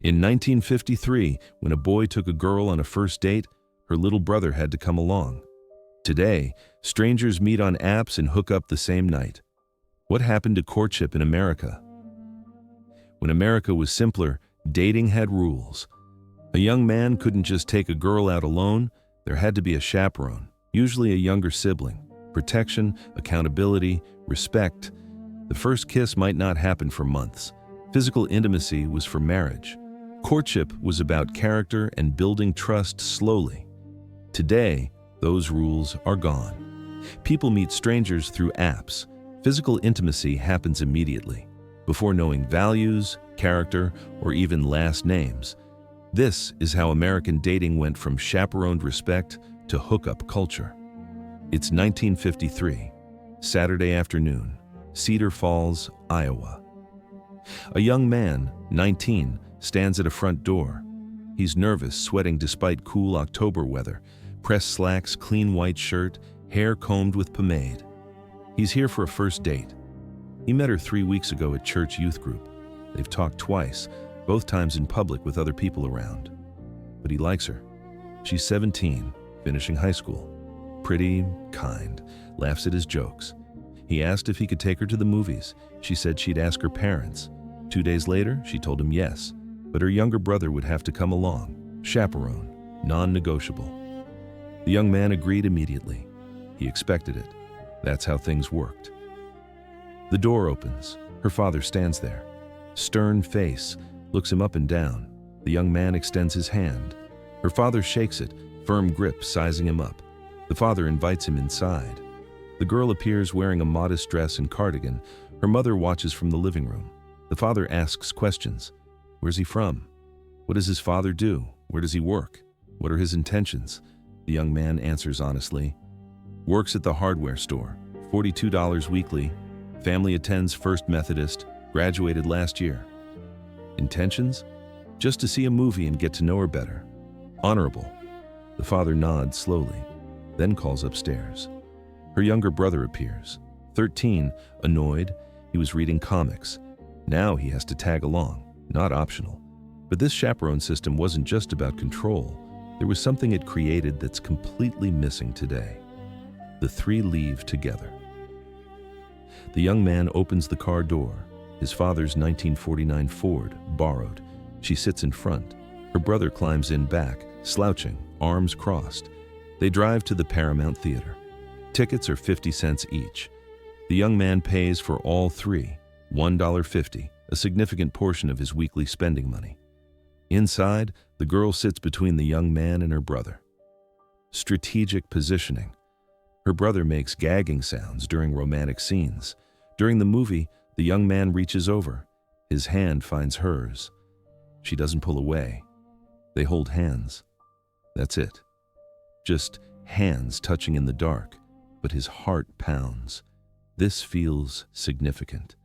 In 1953, when a boy took a girl on a first date, her little brother had to come along. Today, strangers meet on apps and hook up the same night. What happened to courtship in America? When America was simpler, dating had rules. A young man couldn't just take a girl out alone. There had to be a chaperone, usually a younger sibling. Protection, accountability, respect. The first kiss might not happen for months. Physical intimacy was for marriage. Courtship was about character and building trust slowly. Today, those rules are gone. People meet strangers through apps. Physical intimacy happens immediately, before knowing values, character, or even last names. This is how American dating went from chaperoned respect to hookup culture. It's 1953, Saturday afternoon, Cedar Falls, Iowa. A young man, 19, stands at a front door. He's nervous, sweating despite cool October weather, pressed slacks, clean white shirt, hair combed with pomade. He's here for a first date. He met her 3 weeks ago at church youth group. They've talked twice, both times in public with other people around. But he likes her. She's 17, finishing high school. Pretty, kind, laughs at his jokes. He asked if he could take her to the movies. She said she'd ask her parents. 2 days later, she told him yes, but her younger brother would have to come along. Chaperone, non-negotiable. The young man agreed immediately. He expected it. That's how things worked. The door opens. Her father stands there. Stern face, looks him up and down. The young man extends his hand. Her father shakes it, firm grip sizing him up. The father invites him inside. The girl appears wearing a modest dress and cardigan. Her mother watches from the living room. The father asks questions. Where's he from? What does his father do? Where does he work? What are his intentions? The young man answers honestly. Works at the hardware store, $42 weekly. Family attends First Methodist, graduated last year. Intentions? Just to see a movie and get to know her better. Honorable. The father nods slowly, then calls upstairs. Her younger brother appears. 13, annoyed. He was reading comics. Now he has to tag along, not optional. But this chaperone system wasn't just about control. There was something it created that's completely missing today. The three leave together. The young man opens the car door. His father's 1949 Ford, borrowed. She sits in front. Her brother climbs in back, slouching, arms crossed. They drive to the Paramount Theater. Tickets are 50 cents each. The young man pays for all three, $1.50, a significant portion of his weekly spending money. Inside, the girl sits between the young man and her brother. Strategic positioning. Her brother makes gagging sounds during romantic scenes. During the movie, the young man reaches over. His hand finds hers. She doesn't pull away. They hold hands. That's it. Just hands touching in the dark, but his heart pounds. This feels significant.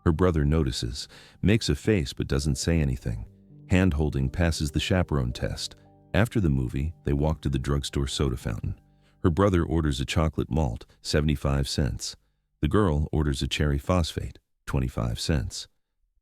Her brother notices, makes a face but doesn't say anything. Hand-holding passes the chaperone test. After the movie, they walk to the drugstore soda fountain. Her brother orders a chocolate malt, 75 cents. The girl orders a cherry phosphate, 25 cents.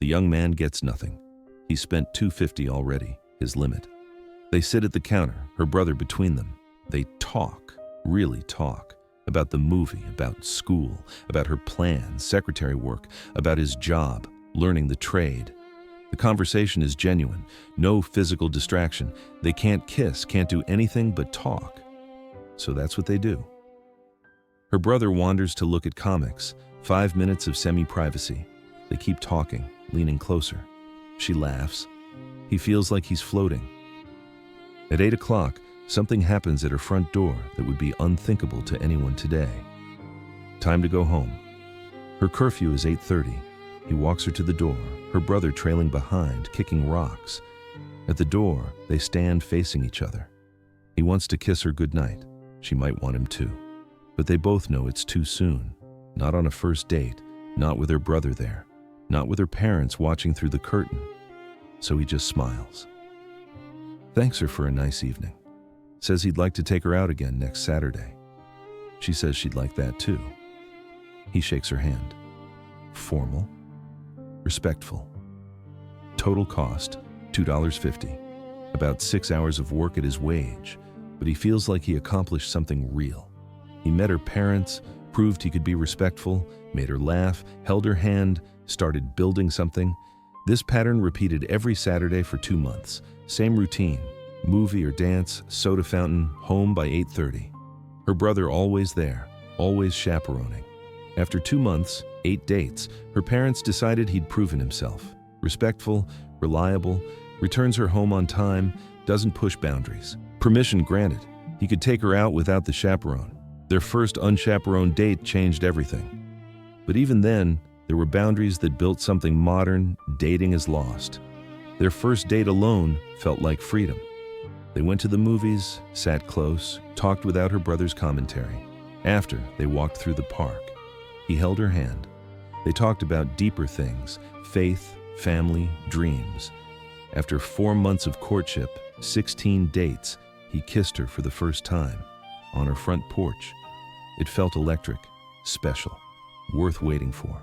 The young man gets nothing. He spent $2.50 already, his limit. They sit at the counter, her brother between them. They talk, really talk, about the movie, about school, about her plans, secretary work, about his job, learning the trade. The conversation is genuine, no physical distraction. They can't kiss, can't do anything but talk. So that's what they do. Her brother wanders to look at comics, 5 minutes of semi-privacy. They keep talking, leaning closer. She laughs. He feels like he's floating. At 8 o'clock, something happens at her front door that would be unthinkable to anyone today. Time to go home. Her curfew is 8:30. He walks her to the door, her brother trailing behind, kicking rocks. At the door, they stand facing each other. He wants to kiss her goodnight. She might want him to. But they both know it's too soon. Not on a first date, not with her brother there, not with her parents watching through the curtain. So he just smiles. Thanks her for a nice evening. Says he'd like to take her out again next Saturday. She says she'd like that too. He shakes her hand. Formal, respectful. Total cost, $2.50. About 6 hours of work at his wage, but he feels like he accomplished something real. He met her parents, proved he could be respectful, made her laugh, held her hand, started building something. This pattern repeated every Saturday for 2 months. Same routine, movie or dance, soda fountain, home by 8:30. Her brother always there, always chaperoning. After 2 months, 8 dates, her parents decided he'd proven himself. Respectful, reliable, returns her home on time, doesn't push boundaries. Permission granted. He could take her out without the chaperone. Their first unchaperoned date changed everything. But even then, there were boundaries that built something modern dating is lost. Their first date alone felt like freedom. They went to the movies, sat close, talked without her brother's commentary. After, they walked through the park. He held her hand. They talked about deeper things, faith, family, dreams. After 4 months of courtship, 16 dates, he kissed her for the first time, on her front porch. It felt electric, special, worth waiting for.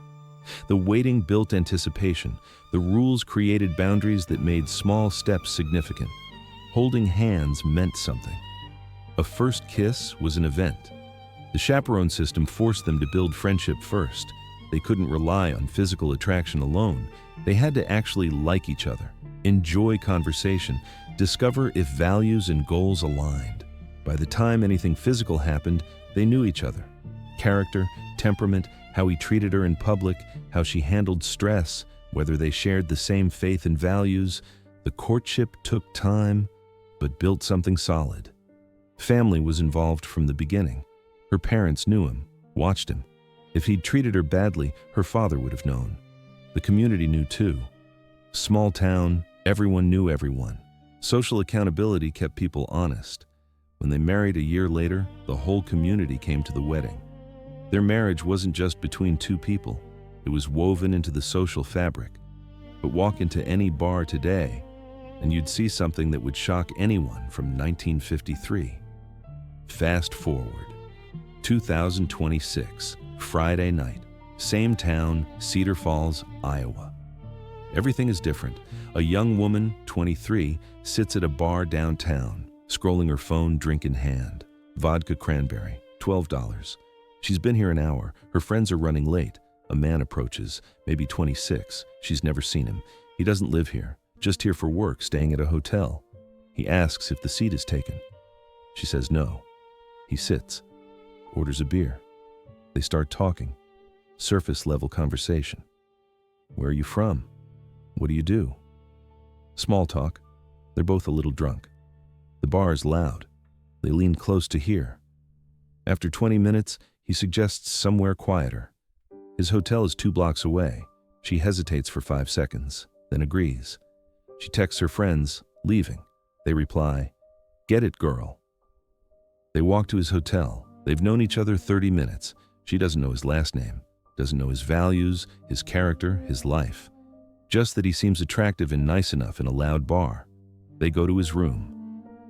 The waiting built anticipation. The rules created boundaries that made small steps significant. Holding hands meant something. A first kiss was an event. The chaperone system forced them to build friendship first. They couldn't rely on physical attraction alone. They had to actually like each other, enjoy conversation, discover if values and goals aligned. By the time anything physical happened, they knew each other. Character, temperament, how he treated her in public, how she handled stress, whether they shared the same faith and values. The courtship took time, but built something solid. Family was involved from the beginning. Her parents knew him, watched him. If he'd treated her badly, her father would have known. The community knew too. Small town, everyone knew everyone. Social accountability kept people honest. When they married a year later, the whole community came to the wedding. Their marriage wasn't just between two people. It was woven into the social fabric. But walk into any bar today, and you'd see something that would shock anyone from 1953. Fast forward. 2026, Friday night. Same town, Cedar Falls, Iowa. Everything is different. A young woman, 23, sits at a bar downtown, scrolling her phone, drink in hand. Vodka cranberry, $12. She's been here an hour. Her friends are running late. A man approaches, maybe 26. She's never seen him. He doesn't live here, just here for work, staying at a hotel. He asks if the seat is taken. She says no. He sits, orders a beer. They start talking. Surface-level conversation. Where are you from? What do you do? Small talk. They're both a little drunk. The bar is loud. They lean close to hear. After 20 minutes, he suggests somewhere quieter. His hotel is 2 blocks away. She hesitates for 5 seconds, then agrees. She texts her friends, leaving. They reply, "Get it, girl." They walk to his hotel. They've known each other 30 minutes. She doesn't know his last name, doesn't know his values, his character, his life. Just that he seems attractive and nice enough in a loud bar. They go to his room.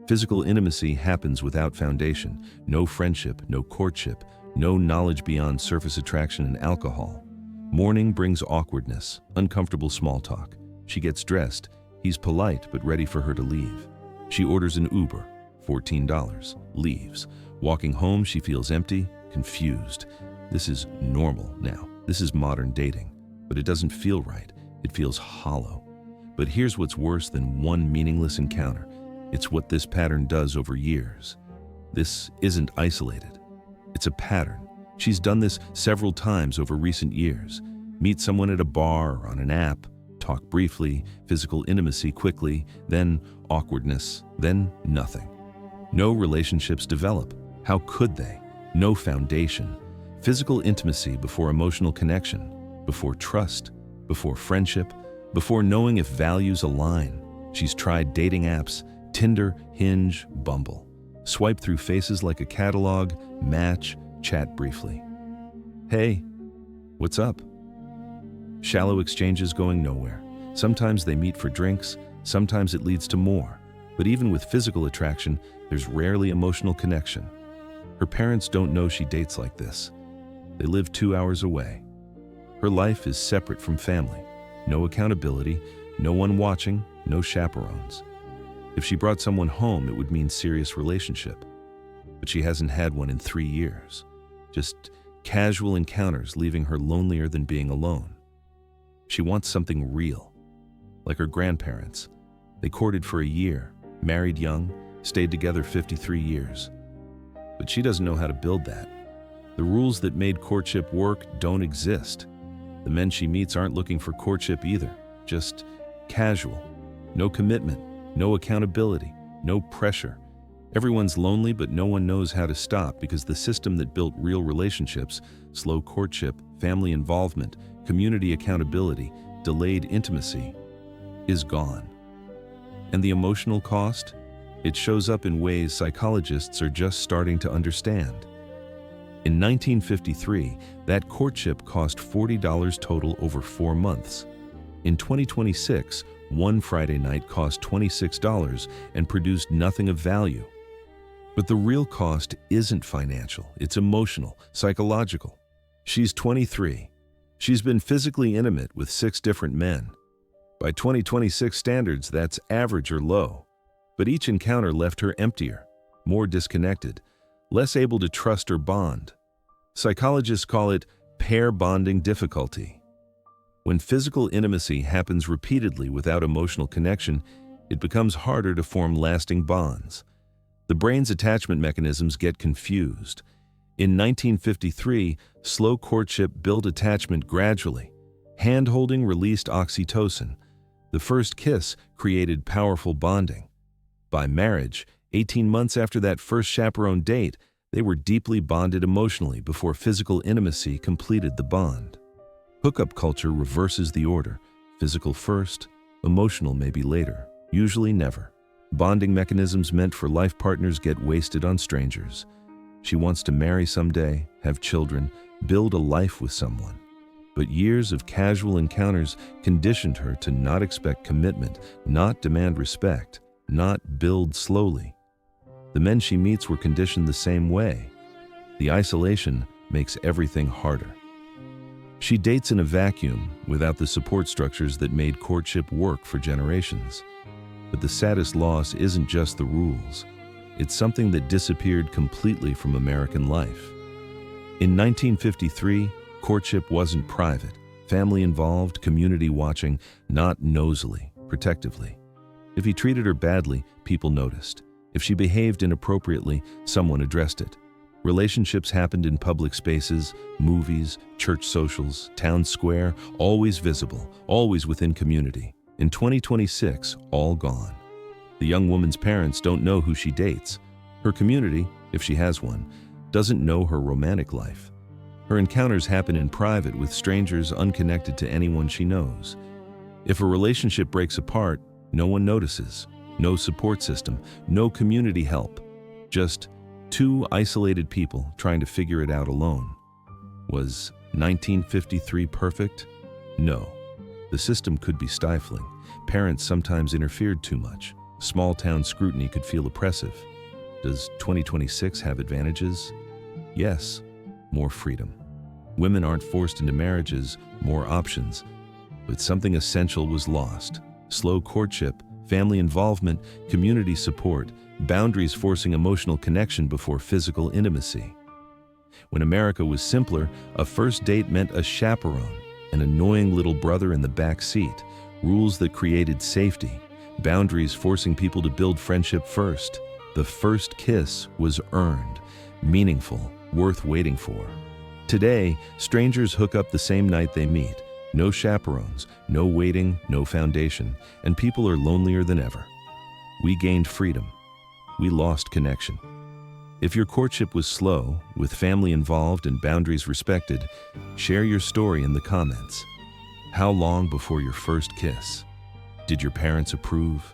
Physical intimacy happens without foundation. No friendship, no courtship, no knowledge beyond surface attraction and alcohol. Morning brings awkwardness, uncomfortable small talk. She gets dressed. He's polite but ready for her to leave. She orders an Uber, $14, leaves. Walking home, she feels empty, confused. This is normal now. This is modern dating. But it doesn't feel right. It feels hollow. But here's what's worse than one meaningless encounter. It's what this pattern does over years. This isn't isolated. It's a pattern. She's done this several times over recent years. Meet someone at a bar or on an app, talk briefly, physical intimacy quickly, then awkwardness, then nothing. No relationships develop. How could they? No foundation. Physical intimacy before emotional connection, before trust, before friendship, before knowing if values align. She's tried dating apps, Tinder, Hinge, Bumble. Swipe through faces like a catalog, match, chat briefly. Hey, what's up? Shallow exchanges going nowhere. Sometimes they meet for drinks, sometimes it leads to more. But even with physical attraction, there's rarely emotional connection. Her parents don't know she dates like this. They live 2 hours away. Her life is separate from family. No accountability, no one watching, no chaperones. If she brought someone home, it would mean serious relationship. But she hasn't had one in 3 years. Just casual encounters leaving her lonelier than being alone. She wants something real. Like her grandparents. They courted for a year, married young, stayed together 53 years. But she doesn't know how to build that. The rules that made courtship work don't exist. The men she meets aren't looking for courtship either. Just casual. No commitment, no accountability, no pressure. Everyone's lonely, but no one knows how to stop because the system that built real relationships, slow courtship, family involvement, community accountability, delayed intimacy, is gone. And the emotional cost? It shows up in ways psychologists are just starting to understand. In 1953, that courtship cost $40 total over 4 months. In 2026, one Friday night cost $26 and produced nothing of value. But the real cost isn't financial, it's emotional, psychological. She's 23. She's been physically intimate with 6 different men. By 2026 standards, that's average or low. But each encounter left her emptier, more disconnected, less able to trust or bond. Psychologists call it pair bonding difficulty. When physical intimacy happens repeatedly without emotional connection, it becomes harder to form lasting bonds. The brain's attachment mechanisms get confused. In 1953, slow courtship built attachment gradually. Hand-holding released oxytocin. The first kiss created powerful bonding. By marriage, 18 months after that first chaperone date, they were deeply bonded emotionally before physical intimacy completed the bond. Hookup culture reverses the order. Physical first, emotional maybe later, usually never. Bonding mechanisms meant for life partners get wasted on strangers. She wants to marry someday, have children, build a life with someone. But years of casual encounters conditioned her to not expect commitment, not demand respect, not build slowly. The men she meets were conditioned the same way. The isolation makes everything harder. She dates in a vacuum without the support structures that made courtship work for generations. But the saddest loss isn't just the rules. It's something that disappeared completely from American life. In 1953, courtship wasn't private. Family involved, community watching, not nosily, protectively. If he treated her badly, people noticed. If she behaved inappropriately, someone addressed it. Relationships happened in public spaces, movies, church socials, town square, always visible, always within community. In 2026, all gone. The young woman's parents don't know who she dates. Her community, if she has one, doesn't know her romantic life. Her encounters happen in private with strangers unconnected to anyone she knows. If a relationship breaks apart, no one notices. No support system, no community help. Just 2 isolated people trying to figure it out alone. Was 1953 perfect? No. The system could be stifling. Parents sometimes interfered too much. Small-town scrutiny could feel oppressive. Does 2026 have advantages? Yes, more freedom. Women aren't forced into marriages, more options. But something essential was lost. Slow courtship, family involvement, community support, boundaries forcing emotional connection before physical intimacy. When America was simpler, a first date meant a chaperone, an annoying little brother in the back seat, rules that created safety, boundaries forcing people to build friendship first. The first kiss was earned, meaningful, worth waiting for. Today, strangers hook up the same night they meet. No chaperones, no waiting, no foundation, and people are lonelier than ever. We gained freedom. We lost connection. If your courtship was slow, with family involved and boundaries respected, share your story in the comments. How long before your first kiss? Did your parents approve?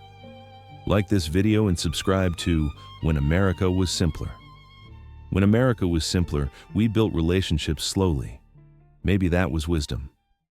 Like this video and subscribe to When America Was Simpler. When America was simpler, we built relationships slowly. Maybe that was wisdom.